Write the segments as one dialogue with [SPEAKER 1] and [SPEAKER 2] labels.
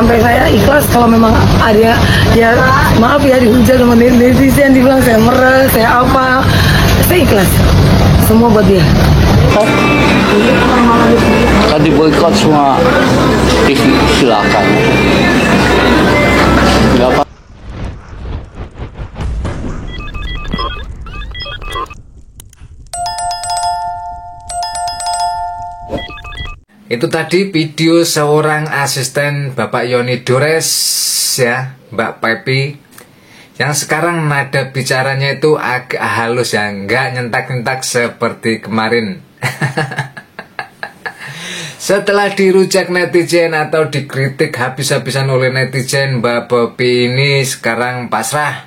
[SPEAKER 1] sampai saya ikhlas kalau memang ada ya maaf ya dihujat sama netizen, dibilang saya meres, saya apa, saya ikhlas semua buat dia.
[SPEAKER 2] Tadi boykot semua TV, silakan. Berapa?
[SPEAKER 3] Itu tadi video seorang asisten Bapak Yoni Dores ya, Mbak Pepi, yang sekarang nada bicaranya itu agak halus ya, nggak nyentak-nyentak seperti kemarin. Setelah dirujak netizen atau dikritik habis-habisan oleh netizen, Mbak Pepi ini sekarang pasrah.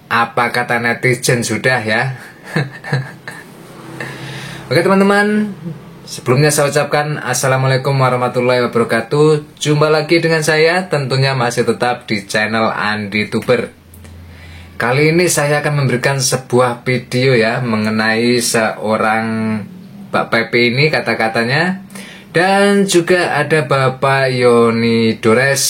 [SPEAKER 3] Apa kata netizen sudah ya. Oke teman-teman, sebelumnya saya ucapkan Assalamualaikum warahmatullahi wabarakatuh. Jumpa lagi dengan saya, tentunya masih tetap di channel Andi Tuber. Kali ini saya akan memberikan sebuah video ya, mengenai seorang Mbak Pepi ini kata-katanya. Dan juga ada Bapak Yoni Dores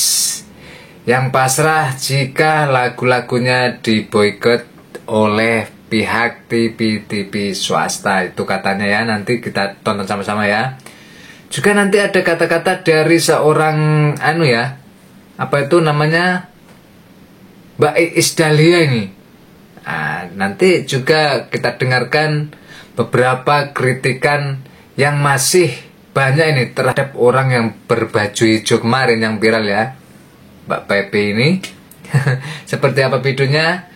[SPEAKER 3] yang pasrah jika lagu-lagunya diboikot oleh pihak TV swasta, itu katanya ya. Nanti kita tonton sama-sama ya. Juga nanti ada kata-kata dari seorang apa itu namanya, Mbak Iis Dahlia ini. Nah, nanti juga kita dengarkan beberapa kritikan yang masih banyak ini terhadap orang yang berbaju hijau kemarin yang viral ya, Mbak Pepi ini. Seperti apa videonya?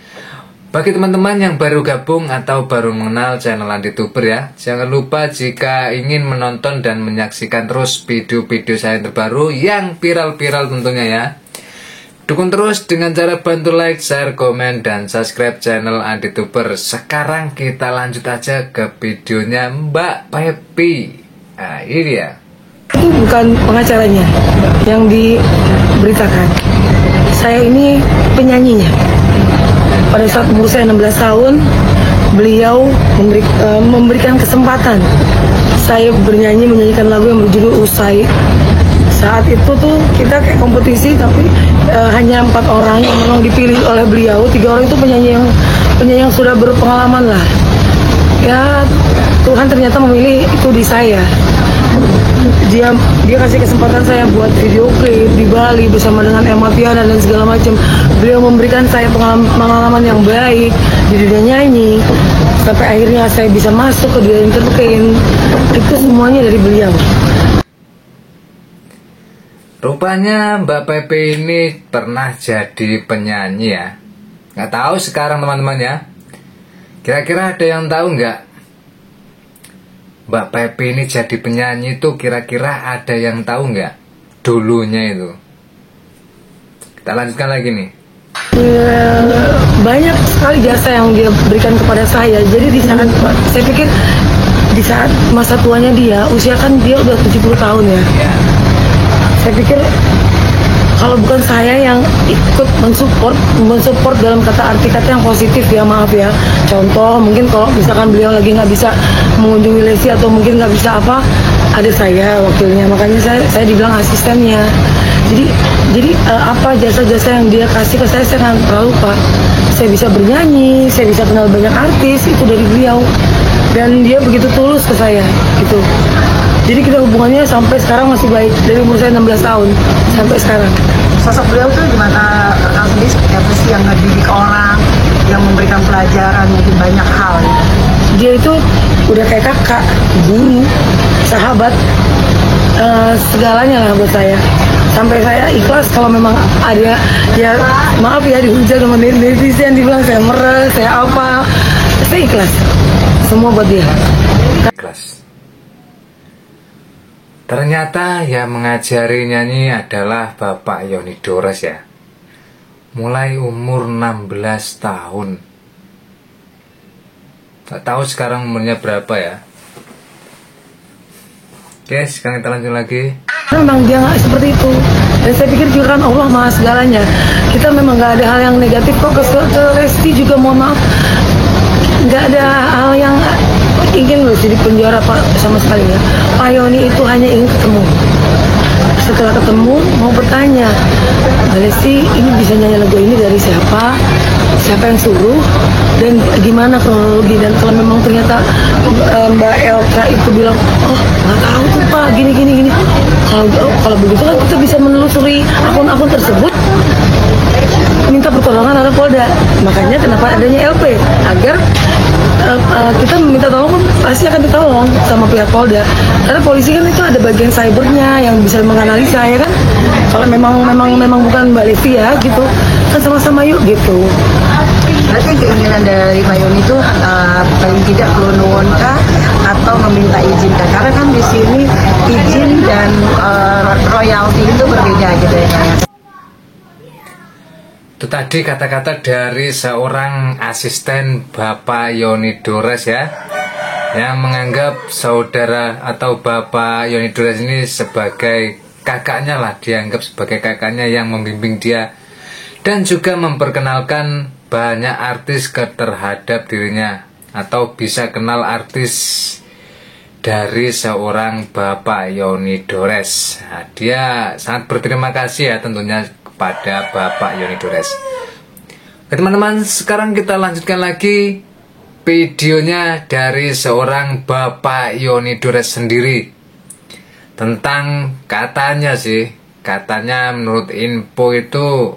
[SPEAKER 3] Bagi teman-teman yang baru gabung atau baru mengenal channel Andi Tuber ya, jangan lupa jika ingin menonton dan menyaksikan terus video-video saya yang terbaru yang viral-viral tentunya ya, dukung terus dengan cara bantu like, share, komen, dan subscribe channel Andi Tuber. Sekarang kita lanjut aja ke videonya Mbak Pepi. Nah ini dia.
[SPEAKER 1] Itu bukan pengacaranya yang diberitakan, saya ini penyanyinya. Pada saat umur saya 16 tahun, beliau memberikan kesempatan saya bernyanyi, menyanyikan lagu yang berjudul Usai. Saat itu tuh kita kayak kompetisi, tapi hanya 4 orang yang memang dipilih oleh beliau. 3 orang itu penyanyi yang sudah berpengalaman lah. Ya Tuhan ternyata memilih itu di saya. Dia kasih kesempatan saya buat video klip di Bali bersama dengan Emma Piana dan segala macam. Beliau memberikan saya pengalaman yang baik di dunia nyanyi, sampai akhirnya saya bisa masuk ke dunia entertain. Itu semuanya dari beliau.
[SPEAKER 3] Rupanya Mbak Pepi ini pernah jadi penyanyi ya. Nggak tahu sekarang teman-teman ya. Kira-kira ada yang tahu nggak? Mbak Pepi ini jadi penyanyi itu kira-kira ada yang tahu nggak dulunya itu? Kita lanjutkan lagi nih.
[SPEAKER 1] Banyak sekali jasa yang dia berikan kepada saya. Jadi di saat saya pikir di saat masa tuanya dia, usia kan dia udah 70 tahun ya. Saya pikir kalau bukan saya yang ikut mensupport dalam kata yang positif ya, maaf ya. Contoh mungkin kalau misalkan beliau lagi nggak bisa mengunjungi Lesi atau mungkin nggak bisa apa, ada saya wakilnya, makanya saya dibilang asistennya. Jadi apa jasa-jasa yang dia kasih ke saya nggak pernah lupa. Saya bisa bernyanyi, saya bisa kenal banyak artis, itu dari beliau. Dan dia begitu tulus ke saya gitu. Jadi kita hubungannya sampai sekarang masih baik, dari umur saya 16 tahun sampai sekarang.
[SPEAKER 4] Sosok beliau tuh gimana, Kang Sendiri seperti apa sih, yang ngedidik orang, yang memberikan pelajaran mungkin banyak hal?
[SPEAKER 1] Dia itu udah kayak kakak, guru, sahabat, segalanya lah buat saya. Sampai saya ikhlas kalau memang ada ya maaf ya dihujat sama netizen, dibilang saya meres, saya apa, saya ikhlas semua buat dia.
[SPEAKER 3] Ikhlas. Ternyata yang mengajari nyanyi adalah Bapak Yoni Dores ya. Mulai umur 16 tahun. Gak tahu sekarang umurnya berapa ya. Oke, sekarang kita lanjut lagi.
[SPEAKER 1] Memang dia nggak seperti itu. Dan saya pikir juga kan Allah maha segalanya. Kita memang nggak ada hal yang negatif kok ke Lesti juga, mohon maaf. Nggak ada hal yang ingin Lesti di penjara Pak sama sekali ya. Pak Yoni itu hanya ingin ketemu. setelah ketemu mau bertanya, Mbak Lesti ini bisa nyanyi lagu ini dari siapa, siapa yang suruh, dan gimana kronologi. Dan kalau memang ternyata Mbak Elka itu bilang, oh nggak tahu tuh Pak, gini. Kalau begitu kan kita bisa menelusuri akun-akun tersebut, minta pertolongan oleh Polda. Makanya kenapa adanya LP, agar kita meminta tolong pun pasti akan ditolong sama pihak Polda. Karena polisi kan itu ada bagian cybernya yang bisa menganalisa, ya kan. Kalau memang bukan Mbak Lesti ya gitu, kan sama-sama yuk gitu.
[SPEAKER 4] Berarti keinginan dari Mayoni itu paling tidak perlu nuwun kah atau meminta izin kah? Karena kan di sini izin dan royalti itu berbeda gitu ya Kak.
[SPEAKER 3] Itu tadi kata-kata dari seorang asisten Bapak Yoni Dores ya, yang menganggap saudara atau Bapak Yoni Dores ini sebagai kakaknya lah, dianggap sebagai kakaknya yang membimbing dia dan juga memperkenalkan banyak artis terhadap dirinya, atau bisa kenal artis dari seorang Bapak Yoni Dores. Nah, dia sangat berterima kasih ya tentunya kepada Bapak Yoni Dores. Oke teman-teman, sekarang kita lanjutkan lagi videonya dari seorang Bapak Yoni Dores sendiri. Tentang katanya menurut info itu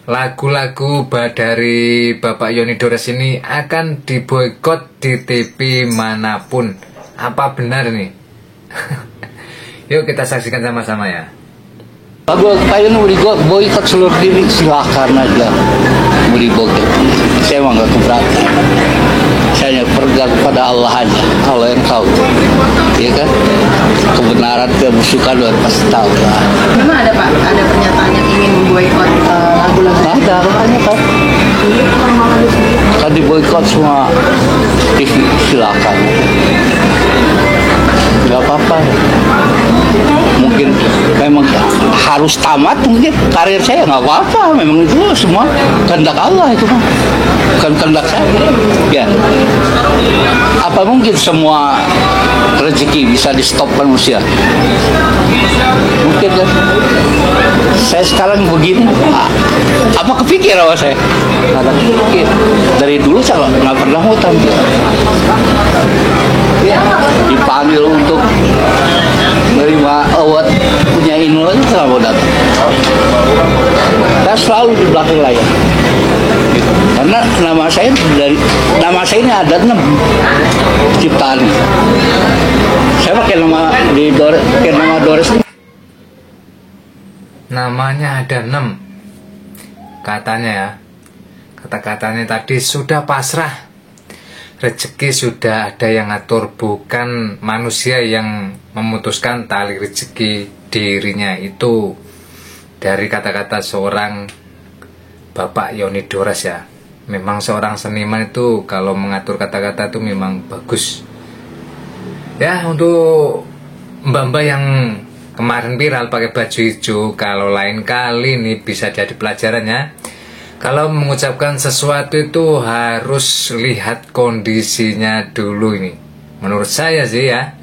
[SPEAKER 3] lagu-lagu dari Bapak Yoni Dores ini akan diboikot di TV manapun. Apa benar nih? Yuk kita saksikan sama-sama ya.
[SPEAKER 2] Lagu kalian mau boikot seluruh diri, silahkan aja mau diboikot. Saya emang gak keberatan. Saya percaya kepada Allah aja, Allah yang tahu, ya kan. Kebenaran kebusukan luar pasti tahu lah.
[SPEAKER 4] Memang ada Pak, ada pernyataan yang ingin memboikot lagu-lagu.
[SPEAKER 2] Ada makanya kan. Kan diboikot semua TV, silahkan. Gak apa-apa. Mungkin memang harus tamat, mungkin karir saya nggak apa-apa. Memang itu semua kehendak Allah, itu mah bukan kehendak saya ya. Apa mungkin semua rezeki bisa di stop manusia? Mungkin kan. Saya sekarang begini, apa kepikir sama saya? Nggak ada kepikir. Dari dulu saya nggak pernah mau tampil, dipanggil untuk menerima award punya Inul itu nggak mau datang. Dan selalu di belakang layar. Karena nama saya ini ada 6 ciptaan. Saya pakai nama Dores.
[SPEAKER 3] Namanya ada 6 katanya ya. Kata-katanya tadi sudah pasrah, rezeki sudah ada yang ngatur, bukan manusia yang memutuskan tali rezeki dirinya. Itu dari kata-kata seorang Bapak Yoni Dores ya. Memang seorang seniman itu kalau mengatur kata-kata itu memang bagus ya. Untuk mbak-mbak yang kemarin viral pakai baju hijau, kalau lain kali nih bisa jadi pelajarannya. Kalau mengucapkan sesuatu itu harus lihat kondisinya dulu ini. Menurut saya sih ya.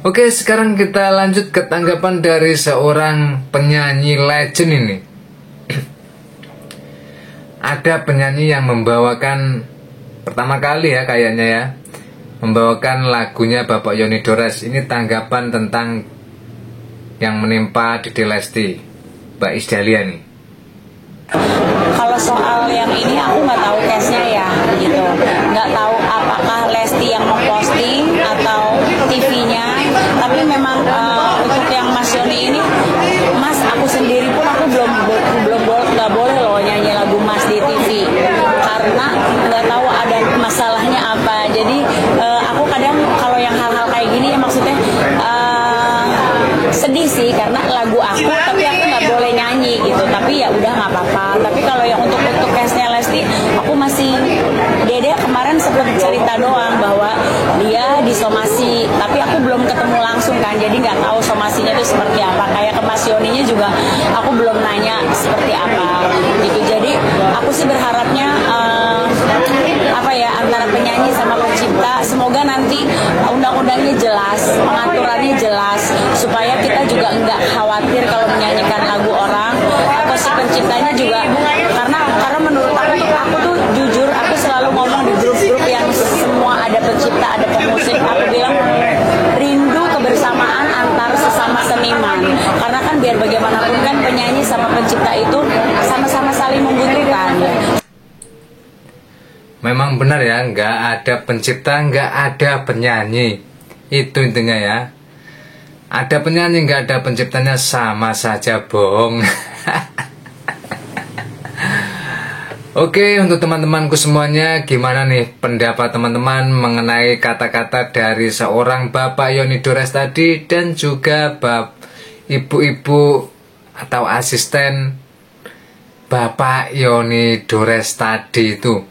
[SPEAKER 3] Oke, sekarang kita lanjut ke tanggapan dari seorang penyanyi legend ini. Ada penyanyi yang membawakan pertama kali ya kayaknya ya, membawakan lagunya Bapak Yoni Dores. Ini tanggapan tentang yang menimpa Dede Lesti, Mbak Isdalia nih.
[SPEAKER 5] Kalau soal yang ini aku nggak tahu case-nya ya, gitu. Nggak tahu apakah Lesti yang memposting atau TV-nya. Tapi memang untuk yang Mas Yoni ini, Mas, aku sendiri pun aku nggak boleh loh nyanyi lagu Mas di TV karena nggak tahu ada masalahnya apa. Jadi aku kadang kalau yang hal-hal kayak gini ya maksudnya sedih sih karena lagu aku tapi aku nggak boleh nyanyi gitu. Tapi ya udah nggak apa-apa. Tapi kalau yang untuk case-nya Lesti, aku masih Dede kemarin sempat cerita doang bahwa dia disomasi, tapi aku belum ketemu langsung kan, jadi nggak tahu somasinya itu seperti apa. Kayak ke Mas Yoninya juga aku belum nanya seperti apa gitu. Jadi aku sih berharapnya apa ya, antara penyanyi sama pencipta semoga nanti undang-undangnya jelas, pengaturannya jelas, supaya kita juga nggak khawatir kalau menyanyikan lagu orang atau si penciptanya juga, karena menurut aku tuh jujur, aku selalu ngomong di grup-grup yang semua ada pencipta, ada pemusik, aku bilang rindu kebersamaan antar sesama seniman, karena kan biar bagaimanapun kan penyanyi sama pencipta itu sama-sama saling membutuhkan.
[SPEAKER 3] Memang benar ya, nggak ada pencipta, nggak ada penyanyi. Itu intinya ya. Ada penyanyi, nggak ada penciptanya, sama saja bohong. Oke, untuk teman-temanku semuanya, gimana nih pendapat teman-teman mengenai kata-kata dari seorang Bapak Yoni Dores tadi, dan juga ibu-ibu atau asisten Bapak Yoni Dores tadi itu?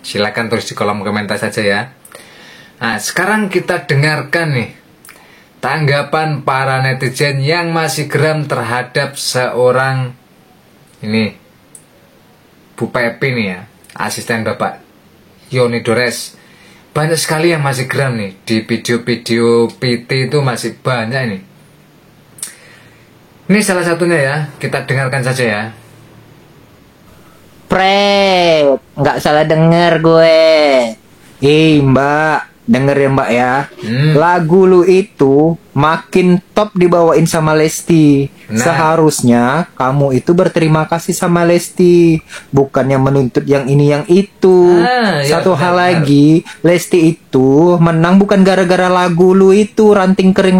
[SPEAKER 3] Silakan tulis di kolom komentar saja ya. Nah, sekarang kita dengarkan nih tanggapan para netizen yang masih geram terhadap seorang ini, Bu Pepi nih ya, asisten Bapak Yoni Dores. Banyak sekali yang masih geram nih. Di video-video PT itu masih banyak ini. Ini salah satunya ya, kita dengarkan saja ya.
[SPEAKER 6] Pret, nggak salah denger gue. Mbak, denger ya mbak ya. Lagu lu itu makin top dibawain sama Lesti.
[SPEAKER 3] Nah.
[SPEAKER 6] Seharusnya kamu itu berterima kasih sama Lesti, bukannya menuntut yang ini yang itu.
[SPEAKER 3] Ya,
[SPEAKER 6] Satu hal
[SPEAKER 3] benar.
[SPEAKER 6] lagi, Lesti itu menang bukan gara-gara lagu lu itu ranting kering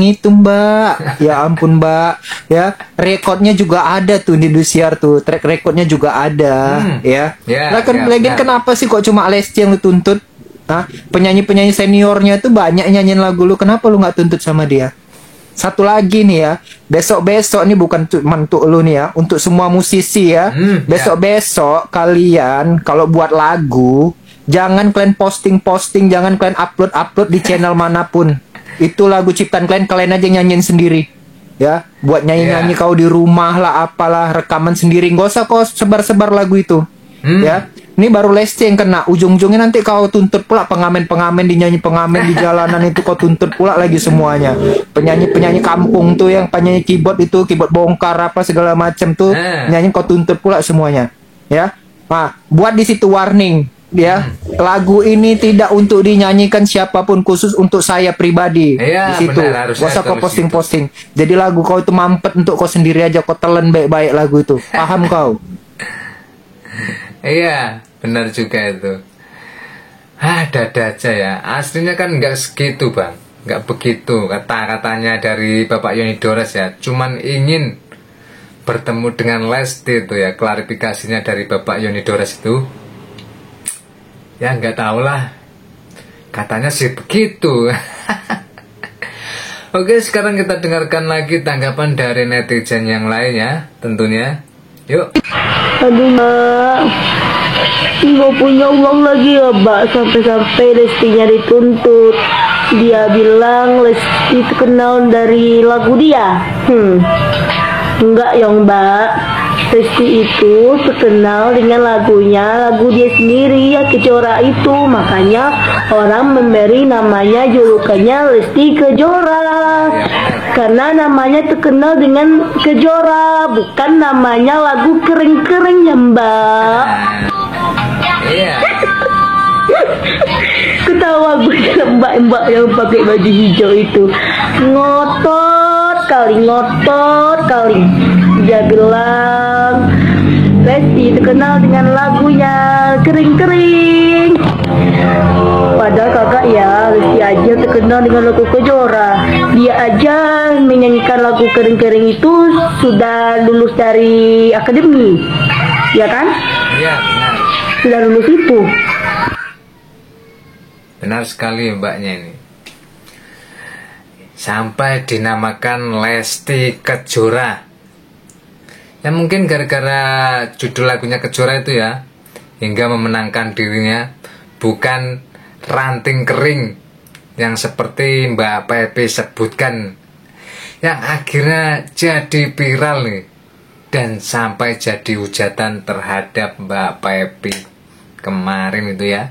[SPEAKER 6] itu mbak. Ya ampun mbak, ya rekodnya juga ada tuh di Indosiar tuh, track rekodnya juga ada. Ya,
[SPEAKER 3] Ya,
[SPEAKER 6] lah kan
[SPEAKER 3] ya,
[SPEAKER 6] lagian
[SPEAKER 3] benar.
[SPEAKER 6] kenapa sih kok cuma Lesti yang lu tuntut? Hah? Penyanyi-penyanyi seniornya tuh banyak nyanyiin lagu lu, kenapa lu nggak tuntut sama dia? Satu lagi nih ya, besok-besok nih bukan cuma untuk lu nih ya, untuk semua musisi ya. Besok-besok kalian kalau buat lagu, jangan kalian posting-posting, jangan kalian upload-upload di channel manapun. Itu lagu ciptaan kalian aja nyanyiin sendiri. Ya, buat nyanyi-nyanyi kau di rumah lah, apalah, rekaman sendiri. Nggak usah kau sebar-sebar lagu itu. Ya, ini baru Lesti yang kena. Ujung-ujungnya nanti kau tuntut pula pengamen-pengamen, dinyanyi pengamen di jalanan itu kau tuntut pula lagi semuanya. Penyanyi-penyanyi kampung tuh yang penyanyi keyboard itu, keyboard bongkar apa segala macam tuh, nyanyi kau tuntut pula semuanya. Ya, nah, buat di situ warning. Ya, lagu ini tidak untuk dinyanyikan siapapun, khusus untuk saya pribadi.
[SPEAKER 3] Iya,
[SPEAKER 6] Di situ,
[SPEAKER 3] benar, harusnya
[SPEAKER 6] gak usah kau
[SPEAKER 3] tulis
[SPEAKER 6] posting-posting. Jadi lagu kau itu mampet untuk kau sendiri aja, kau telan baik-baik lagu itu. Paham kau?
[SPEAKER 3] Iya, benar juga itu. Dada aja ya. Aslinya kan nggak segitu bang, nggak begitu kata-katanya dari Bapak Yoni Dores ya. Cuman ingin bertemu dengan Lesti itu ya, klarifikasinya dari Bapak Yoni Dores itu. Ya nggak tahu lah. Katanya sih begitu. Oke, sekarang kita dengarkan lagi tanggapan dari netizen yang lain ya, tentunya. Yuk.
[SPEAKER 7] Aduh mbak, nggak punya uang lagi ya mbak, sampai-sampai Lestinya dituntut. Dia bilang Lesti terkenal dari lagu dia. Enggak ya mbak, Lesti itu terkenal dengan lagu dia sendiri ya, Kejora itu. Makanya orang memberi namanya, julukannya Lesti Kejora. Karena namanya terkenal dengan Kejora, bukan namanya lagu kering-kering ya mbak.
[SPEAKER 3] Iya.
[SPEAKER 7] Ketawa gue mbak yang pakai baju hijau itu. Ngotot kali. Dia bilang Lesti terkenal dengan lagunya kering-kering. Padahal kakak ya, Lesti aja terkenal dengan lagu Kejora. Dia aja menyanyikan lagu kering-kering itu sudah lulus dari akademi, ya kan?
[SPEAKER 3] Iya, benar.
[SPEAKER 7] Sudah lulus itu.
[SPEAKER 3] Benar sekali mbaknya ini. Sampai dinamakan Lesti Kejora. Ya mungkin gara-gara judul lagunya Kejora itu ya, hingga memenangkan dirinya, bukan ranting kering yang seperti Mbak Pepi sebutkan, yang akhirnya jadi viral nih, dan sampai jadi hujatan terhadap Mbak Pepi kemarin itu ya.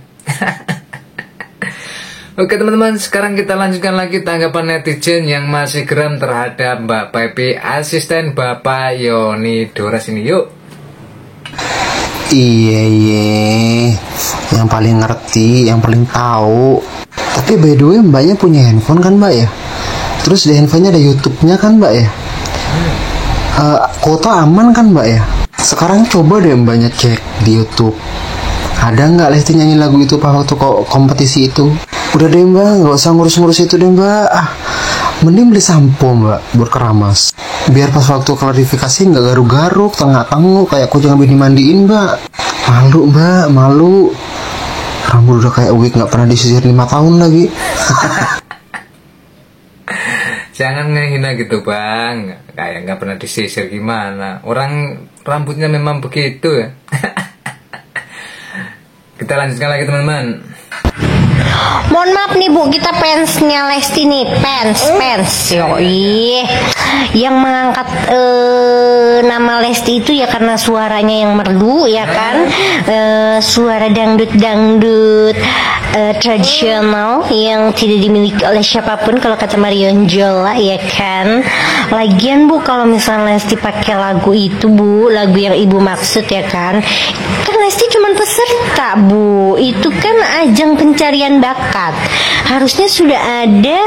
[SPEAKER 3] Oke teman-teman, sekarang kita lanjutkan lagi tanggapan netizen yang masih geram terhadap Mbak Pepi, asisten Bapak Yoni Dores ini. Yuk.
[SPEAKER 8] Iya, yang paling ngerti, yang paling tahu. Tapi by the way, mbaknya punya handphone kan mbak ya? Terus di handphonenya ada YouTube-nya kan mbak ya? Kuota aman kan mbak ya? Sekarang coba deh mbaknya cek di YouTube. Ada nggak Lesti nyanyi lagu itu pas waktu kompetisi itu? Udah deh mbak, nggak usah ngurus-ngurus itu deh mbak. Mending beli sampo mbak buat keramas. Biar pas waktu klarifikasi nggak garuk-garuk, tengah-tengah kayak kucing habis dimandiin mbak. Malu mbak, malu. Rambut udah kayak wig, nggak pernah disisir 5 tahun lagi.
[SPEAKER 3] Jangan ngehina gitu bang, kayak nggak pernah disisir gimana. Orang rambutnya memang begitu ya. Kita lanjutkan lagi teman-teman.
[SPEAKER 9] Mohon maaf nih Bu, kita fansnya Lesti nih, fans. Yoi. Yang mengangkat nama Lesti itu ya karena suaranya yang merdu ya kan, suara dangdut tradisional yang tidak dimiliki oleh siapapun kalau kata Marion Jola ya kan. Lagian Bu, kalau misalnya Lesti pakai lagu itu Bu, lagu yang Ibu maksud ya kan Lesti cuma peserta Bu, itu kan ajang pencarian bakat. Harusnya sudah ada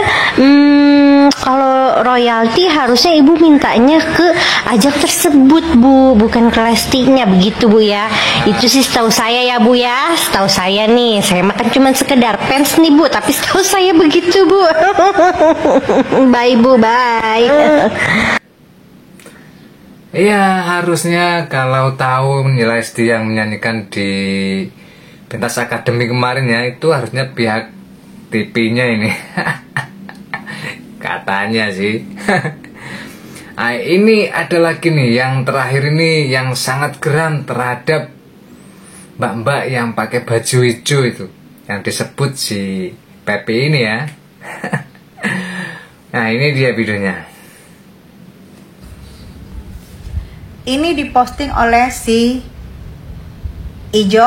[SPEAKER 9] kalau royalti harusnya Ibu mintanya ke ajang tersebut Bu, bukan ke Lestinya, begitu Bu ya. Itu sih setahu saya ya Bu ya, setahu saya nih, saya makan cuma sekedar fans nih Bu, tapi setahu saya begitu Bu. Bye Bu, bye.
[SPEAKER 3] Iya, harusnya kalau tahu Lesti yang menyanyikan di pentas akademi kemarin ya, itu harusnya pihak TV-nya ini. Katanya sih. Nah, ini ada lagi nih yang terakhir ini yang sangat geram terhadap mbak-mbak yang pakai baju hijau itu, yang disebut si Pepi ini ya. Nah, ini dia videonya.
[SPEAKER 10] Ini diposting oleh si Ijo,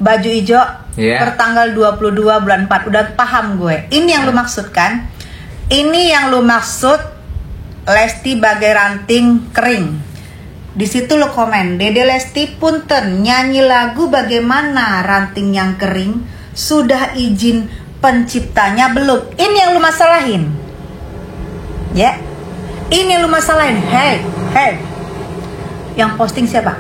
[SPEAKER 10] baju Ijo, pertanggal 22 bulan 4. Udah paham gue. Ini yang lu maksud kan? Ini yang lu maksud Lesti bagai ranting kering. Di situ lu komen, Dede Lesti punten nyanyi lagu bagaimana ranting yang kering, sudah izin penciptanya belum? Ini yang lu masalahin. Ya. Ini yang lu masalahin. Hey. Yang posting siapa?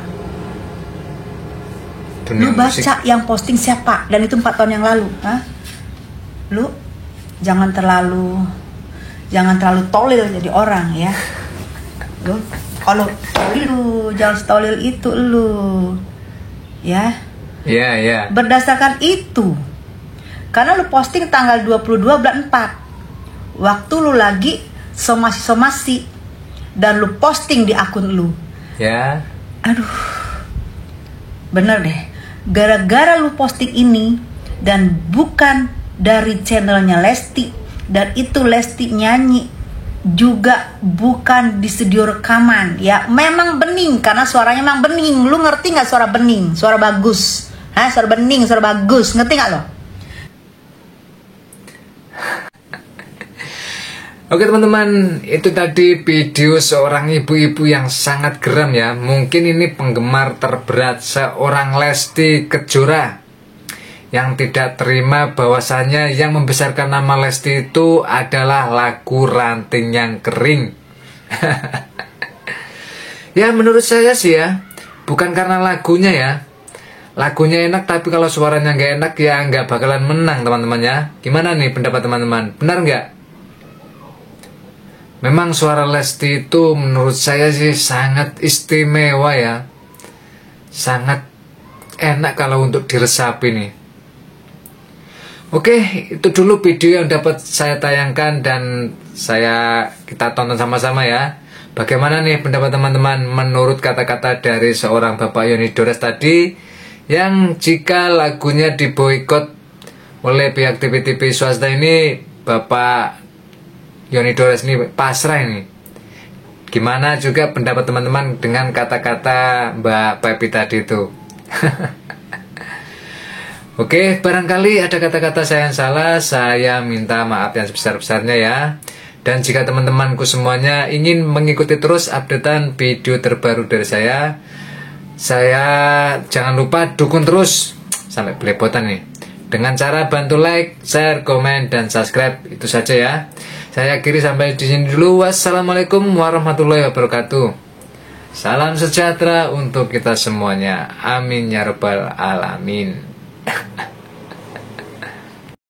[SPEAKER 10] Lu baca yang posting siapa? Dan itu 4 tahun yang lalu. Lu jangan terlalu tolil jadi orang ya. Lu kalau lu jangan tolil itu lu. Ya. Iya. Berdasarkan itu. Karena lu posting tanggal 22 bulan 4. Waktu lu lagi somasi dan lu posting di akun lu.
[SPEAKER 3] Ya.
[SPEAKER 10] Aduh. Bener deh. Gara-gara lu posting ini dan bukan dari channelnya Lesti, dan itu Lesti nyanyi juga bukan di studio rekaman ya, memang bening karena suaranya memang bening. Lu ngerti nggak suara bening? Suara bagus. Suara bening, suara bagus. Ngerti nggak lo?
[SPEAKER 3] Oke teman-teman, itu tadi video seorang ibu-ibu yang sangat geram ya. Mungkin ini penggemar terberat seorang Lesti Kejora yang tidak terima bahwasannya yang membesarkan nama Lesti itu adalah lagu Ranting yang Kering. Ya menurut saya sih ya, bukan karena lagunya ya. Lagunya enak, tapi kalau suaranya nggak enak ya nggak bakalan menang teman-teman ya. Gimana nih pendapat teman-teman? Benar nggak? Memang suara Lesti itu menurut saya sih sangat istimewa ya. Sangat enak kalau untuk diresapi nih. Oke, itu dulu video yang dapat saya tayangkan dan kita tonton sama-sama ya. Bagaimana nih pendapat teman-teman menurut kata-kata dari seorang Bapak Yoni Dores tadi, yang jika lagunya diboikot oleh pihak TV-TV swasta ini, Bapak Yoni Dores ini pasrah ini. Gimana juga pendapat teman-teman dengan kata-kata Mbak Pepi tadi itu? Oke, barangkali ada kata-kata saya yang salah, saya minta maaf yang sebesar-besarnya ya. Dan jika teman-temanku semuanya ingin mengikuti terus updatean video terbaru dari saya jangan lupa dukung terus sampai belepotan nih. Dengan cara bantu like, share, komen, dan subscribe. Itu saja ya. Saya akhiri sampai di sini dulu. Wassalamualaikum warahmatullahi wabarakatuh. Salam sejahtera untuk kita semuanya. Amin ya rabbal alamin.